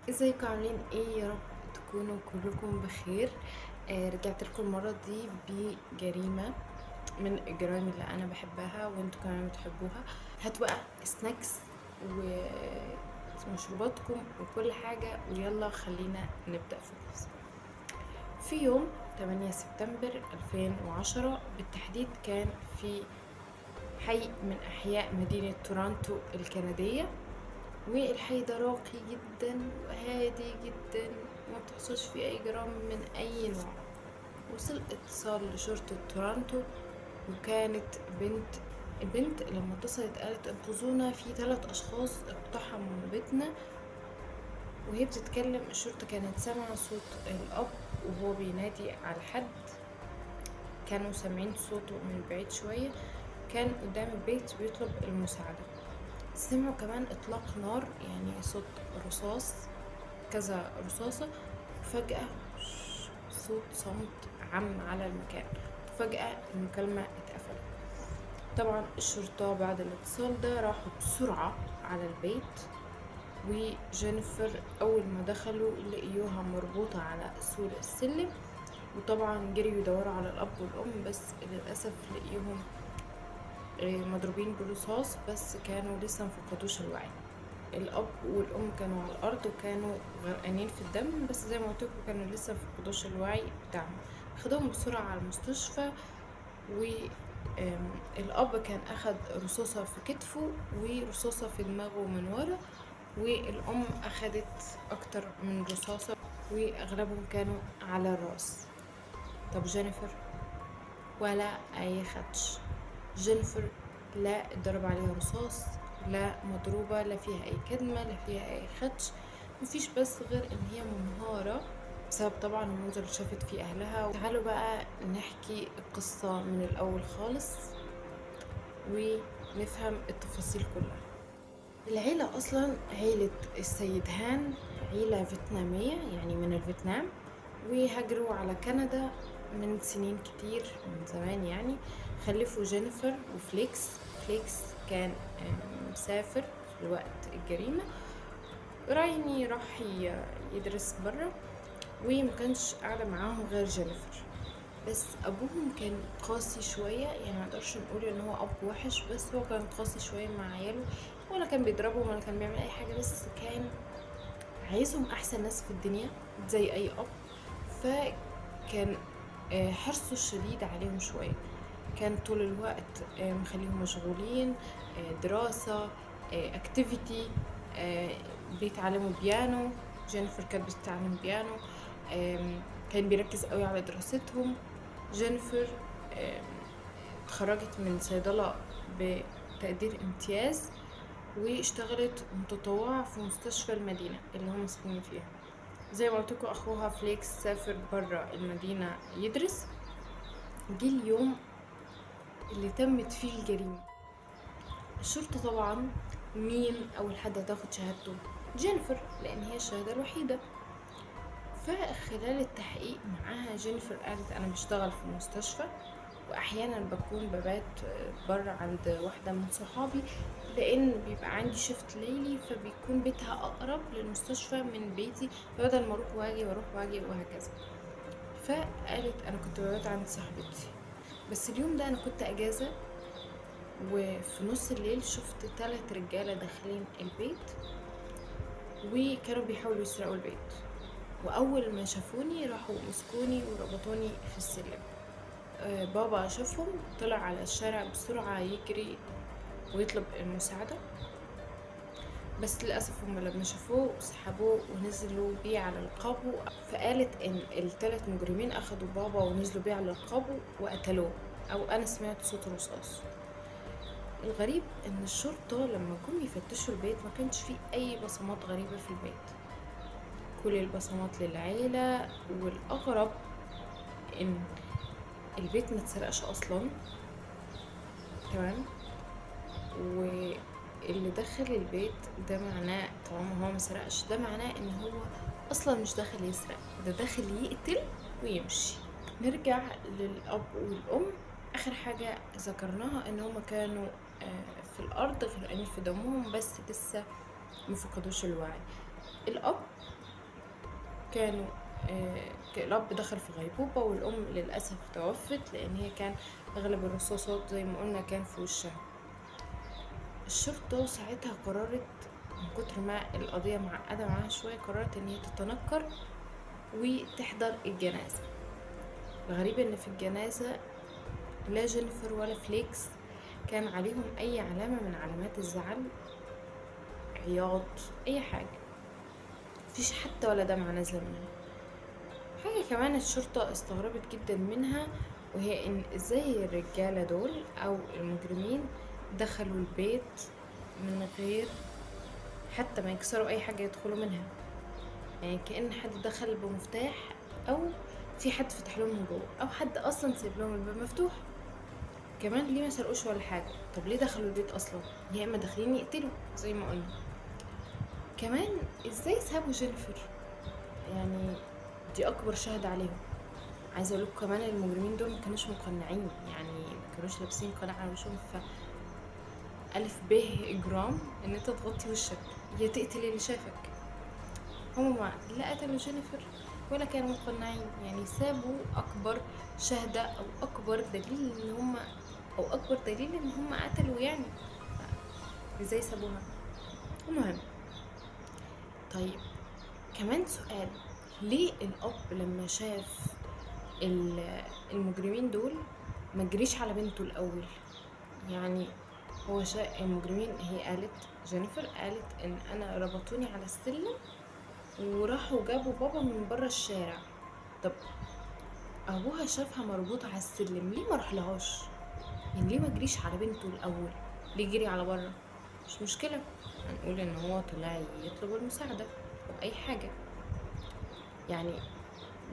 ازيكم عاملين ايه؟ يا رب تكونوا كلكم بخير. رجعت لكم المرة دي بجريمة من الجرائم اللي انا بحبها وانتوا كمان بتحبوها. هاتوا بقى سناكس ومشروباتكم وكل حاجة ويلا خلينا نبدأ في القصة. في يوم 8 سبتمبر 2010 بالتحديد كان في حي من أحياء مدينة تورونتو الكندية، والحي ده راقي جدا وهادي جدا وما بتحصلش فيه أي جرائم من أي نوع. وصل اتصال لشرطة تورونتو، وكانت البنت لما اتصلت قالت انقذونا، في 3 أشخاص اقتحموا بيتنا. وهي بتتكلم الشرطة كانت سامعة صوت الأب وهو بينادي على حد، كانوا سامعين صوته من بعيد شوية، كان قدام البيت بيطلب المساعدة. سمعوا كمان إطلاق نار، يعني صوت رصاص، كذا رصاصة. وفجأة صوت صمت عم على المكان، وفجأة المكالمة اتقفلت. طبعا الشرطة بعد الاتصال ده راحوا بسرعة على البيت، وجينيفر أول ما دخلوا لقيوها مربوطة على سور السلم. وطبعا جريوا يدوروا على الأب والأم، بس للأسف لقيوهم مضروبين بالرصاص، بس كانوا لسه مفقدوش الوعي. الأب والأم كانوا على الأرض وكانوا غرقانين في الدم، بس زي ما قلت لكم كانوا لسه مفقدوش الوعي بتاعهم. خدوهم بسرعة على المستشفى، والأب كان أخد رصاصة في كتفه ورصاصة في دماغه من ورا، والأم أخدت أكتر من رصاصة وأغلبهم كانوا على الرأس. طب جينيفر؟ ولا أي خدش. جينيفر لا اتضرب عليها رصاص، لا مضروبة، لا فيها أي كدمة، لا فيها أي خدش. مفيش بس غير إن هي منهارة بسبب طبعا المنظر اللي شافت فيه أهلها. تعالوا بقى نحكي القصة من الأول خالص ونفهم التفاصيل كلها. العيلة أصلا عيلة السيد هان عيلة فيتنامية، يعني من الفيتنام، وهاجروا على كندا من سنين كتير من زمان يعني. خلفوا جينيفر وفليكس. فليكس كان مسافر في وقت الجريمة، راح يدرس برا، ومكانش قاعدة معاهم غير جينيفر. بس ابوهم كان قاسي شوية، يعني ما نقدرش نقول ان هو اب وحش، بس هو كان قاسي شوية مع عياله. ولا كان بيضربهم ولا كان بيعمل اي حاجة، بس كان عايزهم احسن ناس في الدنيا زي اي اب. فكان حرصه الشديد عليهم شوية. كان طول الوقت مخليهم مشغولين، دراسة، اكتيفيتي، بيتعلموا بيانو. جينيفر كانت بتتعلم بيانو. كان بيركز قوي على دراستهم. جينيفر اتخرجت من صيدلة بتقدير امتياز، واشتغلت متطوعة في مستشفى المدينة اللي هم ساكنين فيها. زي ما قلتلكوا أخوها فليكس سافر برا المدينة يدرس. جه اليوم اللي تمت فيه الجريمة. الشرطة طبعا مين أول حد هتاخد شهادته؟ جينيفر، لأن هي الشهادة الوحيدة. فخلال التحقيق معاها جينيفر قالت أنا بشتغل في المستشفى، وأحيانا بكون ببات بره عند واحدة من صحابي، لأن بيبقى عندي شفت ليلي، فبيكون بيتها أقرب للمستشفى من بيتي، فبدل ما أروح وأجي بروح وأجي وهكذا. فقالت أنا كنت ببات عند صاحبتي، بس اليوم ده أنا كنت أجازة، وفي نص الليل شفت 3 رجالة داخلين البيت وكانوا بيحاولوا يسرقوا البيت. وأول ما شافوني راحوا مسكوني وربطوني في السلم. بابا شافهم، طلع على الشارع بسرعة يجري ويطلب المساعدة، بس للأسف هم لما شافوه سحبوه ونزلوا بيه على القابو. فقالت إن ال3 مجرمين أخدوا بابا ونزلوا بيه على القابو وقتلوه، أو أنا سمعت صوت رصاص. الغريب إن الشرطة لما جم يفتشوا البيت ما كانش فيه أي بصمات غريبة في البيت، كل البصمات للعيلة. والأغرب إن البيت ما اتسرقش أصلا. تمام. واللي دخل البيت ده معناه طالما هو ما سرقش، ده معناه ان هو اصلا مش داخل يسرق، ده داخل يقتل ويمشي. نرجع للاب والام. اخر حاجة ذكرناها ان هما كانوا في الارض غرقانين في دمهم، بس لسه مفقدوش الوعي. الاب كانوا الأب دخل في غيبوبة، والأم للأسف توفت لأن هي كان أغلب الرصاصات زي ما قلنا كان في وشها. الشرطة ساعتها قررت من كتر ما القضية معقدة معاها شوية، قررت إن هي تتنكر وتحضر الجنازة. الغريب إن في الجنازة لا جينيفر ولا فليكس كان عليهم أي علامة من علامات الزعل، عياط، أي حاجة، مفيش حتى ولا دمعة نازلة منها. حاجة كمان الشرطة استغربت جدا منها، وهي ان ازاي الرجالة دول او المجرمين دخلوا البيت من غير حتى ما يكسروا اي حاجة يدخلوا منها، يعني كأن حد دخل بمفتاح، او في حد فتح لهم من جوه، او حد اصلا سيب لهم الباب مفتوح. كمان ليه ما سرقوش ولا حاجة؟ طب ليه دخلوا البيت اصلا؟ يا اما داخلين يقتلوا زي ما قلنا. كمان ازاي سابوا جينيفر؟ يعني دي اكبر شهادة عليهم. عايزه اقول لكم كمان المجرمين دول ما كانوش مقنعين، يعني ما كانوش لابسين قناع على وشهم. ف الف ب اجرام ان انت تغطي وشك يا تقتل اللي شافك. هما لا قتلوا جينيفر ولا كانوا مقنعين، يعني سابوا اكبر شهادة او اكبر دليل ان هما، او اكبر دليل ان هما قتلوا يعني. ازاي سابوها؟ المهم، طيب كمان سؤال، ليه الاب لما شاف المجرمين دول ما جريش على بنته الاول؟ يعني هو المجرمين، هي قالت جينيفر قالت ان انا ربطوني على السلم وراحوا جابوا بابا من بره الشارع. طب ابوها شافها مربوطة على السلم، ليه ما رحلهاش؟ يعني ليه ما جريش على بنته الاول؟ ليه جري على بره؟ مش مشكلة، هنقول ان هو طلع يطلب المساعدة او اي حاجة يعني،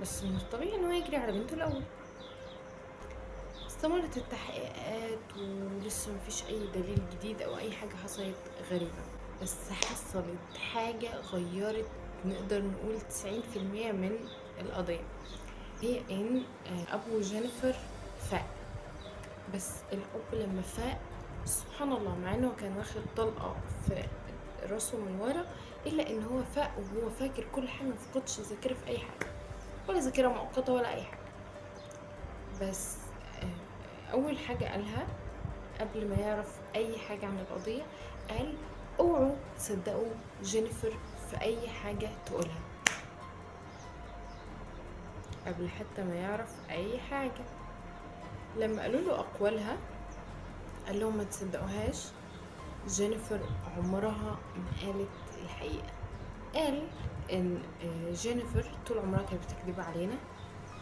بس من الطبيعي ان هو يجري على بنته الاول. استمرت التحقيقات ولسه مفيش اي دليل جديد او اي حاجة حصلت غريبة، بس حصلت حاجة غيرت نقدر نقول 90% من القضية. هي ان ابو جينيفر فاق. بس الاب لما فاق سبحان الله، مع انه كان واخد طلقة في راسه من ورا، الا ان هو فاق وهو فاكر كل حاجة، مفقدش ذاكرة في اي حاجة، ولا ذاكرة مؤقتة ولا اي حاجة. بس اول حاجة قالها قبل ما يعرف اي حاجة عن القضية، قال اوعوا تصدقوا جينيفر في اي حاجة تقولها. قبل حتى ما يعرف اي حاجة، لما قالوا له اقوالها قال لهم ما تصدقوهاش، جينيفر عمرها ما قالت الحقيقة. قال ان جينيفر طول عمرها كانت بتكذب علينا،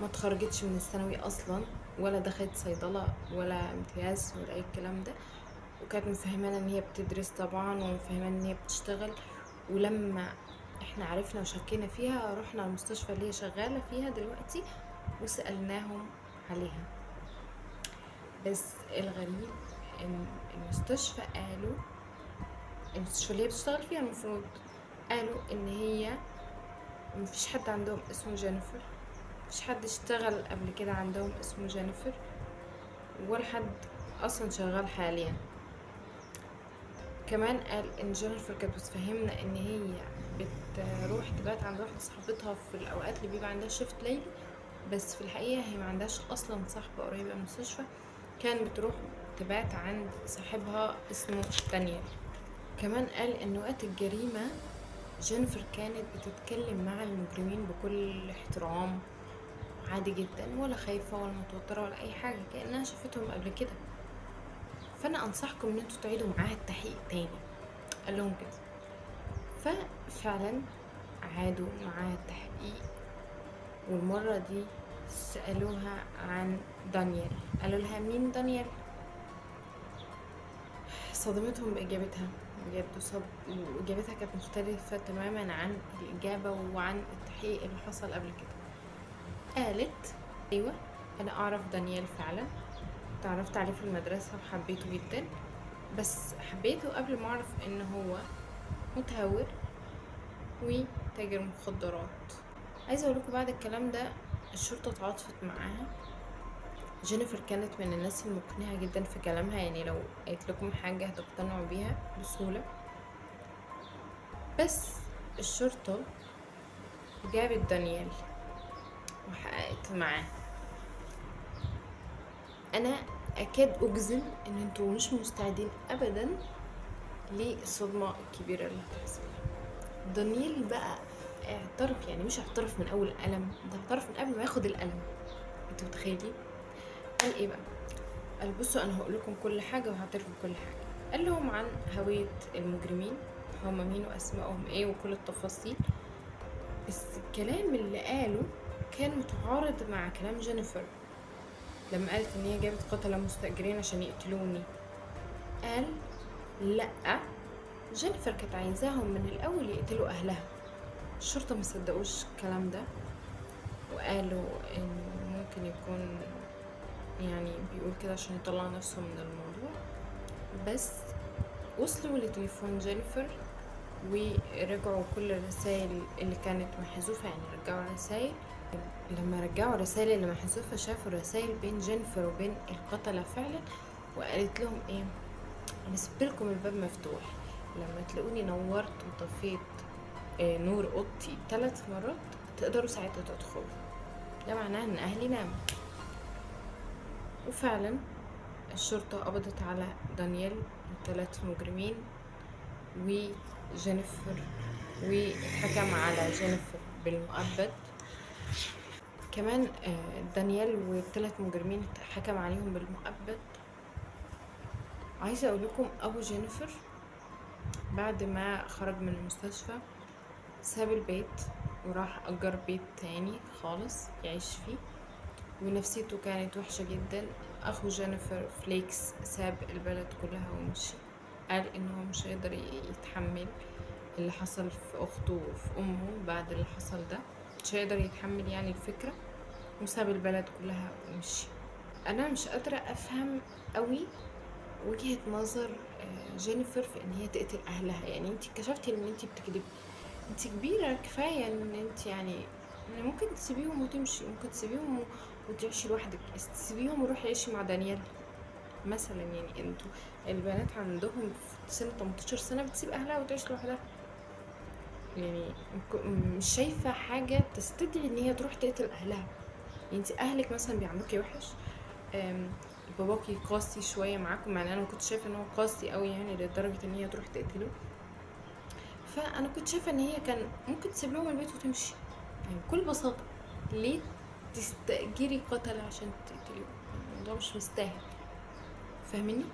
ما اتخرجتش من الثانوي اصلا، ولا دخلت صيدلة ولا امتياز ولا اي الكلام ده، وكانت مفهمانا ان هي بتدرس طبعا، ومفهمانا ان هي بتشتغل. ولما احنا عرفنا وشكينا فيها رحنا المستشفى اللي هي شغالة فيها دلوقتي وسألناهم عليها. بس الغريب ان المستشفى اللي هي بتشتغل فيها المفروض قالوا ان هي مفيش حد عندهم اسمه جينيفر، مفيش حد اشتغل قبل كده عندهم اسمه جينيفر، ولا حد اصلا شغال حاليا. كمان قال ان جينيفر كانت بتفهمنا ان هي بتروح تبات عند واحدة صاحبتها في الاوقات اللي بيبقى عندها شيفت ليلي، بس في الحقيقة هي ما عندهاش اصلا صاحبة قريبة من المستشفى، كان بتروح تبات عند صاحبها اسمه دانيال. كمان قال ان وقت الجريمة جينيفر كانت بتتكلم مع المجرمين بكل احترام عادي جدا، ولا خايفة ولا متوترة ولا اي حاجة، كأنها شافتهم قبل كده. فانا انصحكم ان انتوا تعيدوا معاها التحقيق تاني، قال لهم كده. ففعلا عادوا معاها التحقيق، والمرة دي سألوها عن دانيال. قالوا لها مين دانيال؟ صدمتهم بإجابتها بجد، وإجابتها كانت مختلفة تماما عن الإجابة وعن التحقيق اللي حصل قبل كده. قالت أيوة أنا أعرف دانيال فعلا، تعرفت عليه في المدرسة وحبيته جدا، بس حبيته قبل ما أعرف إن هو متهور وتاجر مخدرات. عايزة أقولكم بعد الكلام ده الشرطة اتعاطفت معاها. جينيفر كانت من الناس المقنعة جدا في كلامها، يعني لو قالت لكم حاجة هتقتنعوا بيها بسهولة. بس الشرطة وجابت دانيال وحققت معاه. انا اكاد اجزم ان انتوا مش مستعدين ابدا للصدمة الكبيرة اللي هتحصل. دانيال بقى اعترف، يعني مش اعترف من اول القلم، ده اعترف من قبل ما ياخد القلم. انتوا متخيلين؟ قال ايه بقى؟ قال بصوا انا هقول لكم كل حاجه وهعترف بكل حاجه. قال لهم عن هويه المجرمين، هم مين واسمائهم ايه وكل التفاصيل. بس الكلام اللي قاله كان متعارض مع كلام جينيفر لما قالت ان هي جابت قتلة مستأجرين عشان يقتلوني. قال لا، جينيفر كانت عايزاهم من الاول يقتلوا اهلها. الشرطة ما صدقوش الكلام ده، وقالوا ان ممكن يكون يعني بيقول كده عشان يطلع نفسه من الموضوع. بس وصلوا لتليفون جينيفر ورجعوا كل الرسائل اللي كانت محذوفة، يعني رجعوا رسائل. لما رجعوا الرسائل اللي محذوفة شافوا رسائل بين جينيفر وبين القتلة فعلا، وقالت لهم ايه؟ انا سبتلكم الباب مفتوح، لما تلاقوني نورت وطفيت نور اوضتي 3 مرات تقدروا ساعتها تدخلوا. ده معناه ان اهلي ناموا. وفعلا الشرطة قبضت على دانيال و3 مجرمين وجينيفر، واتحكم على جينيفر بالمؤبد. كمان دانيال و3 مجرمين اتحكم عليهم بالمؤبد. عايزة اقول لكم ابو جينيفر بعد ما خرج من المستشفى ساب البيت وراح اجر بيت تاني خالص يعيش فيه، ونفسيته كانت وحشة جدا. اخو جينيفر فليكس ساب البلد كلها ومشي، قال انه مش هيقدر يتحمل اللي حصل في اخته وفي امه. بعد اللي حصل ده مش هيقدر يتحمل يعني الفكرة، وساب البلد كلها ومشي. انا مش قادرة افهم قوي وجهة نظر جينيفر في ان هي تقتل اهلها. يعني انت اكتشفتي ان انت بتكذبي، انت كبيرة كفاية ان انت يعني ممكن تسيبيهم وتمشي، ممكن تسيبيهم وتعيشي لوحدك، بس تسيبيهم وروحي عيشي مع دانيال مثلا. يعني انتوا البنات عندهم في سن 18 سنة بتسيب اهلها وتعيش لوحدها. يعني مش شايفة حاجة تستدعي ان هي تروح تقتل اهلها. يعني انت اهلك مثلا بيعاملوكي وحش، باباكي قاسي شوية معاكم، مع ان انا كنت شايفة ان هو قاسي قوي يعني لدرجة ان هي تروح تقتله. فانا كنت شايفة ان هي كان ممكن تسيب لهم البيت وتمشي يعني بكل بساطة. ليه تستأجري قتلة عشان تقتليهم؟ الموضوع مش مستاهل، فاهميني؟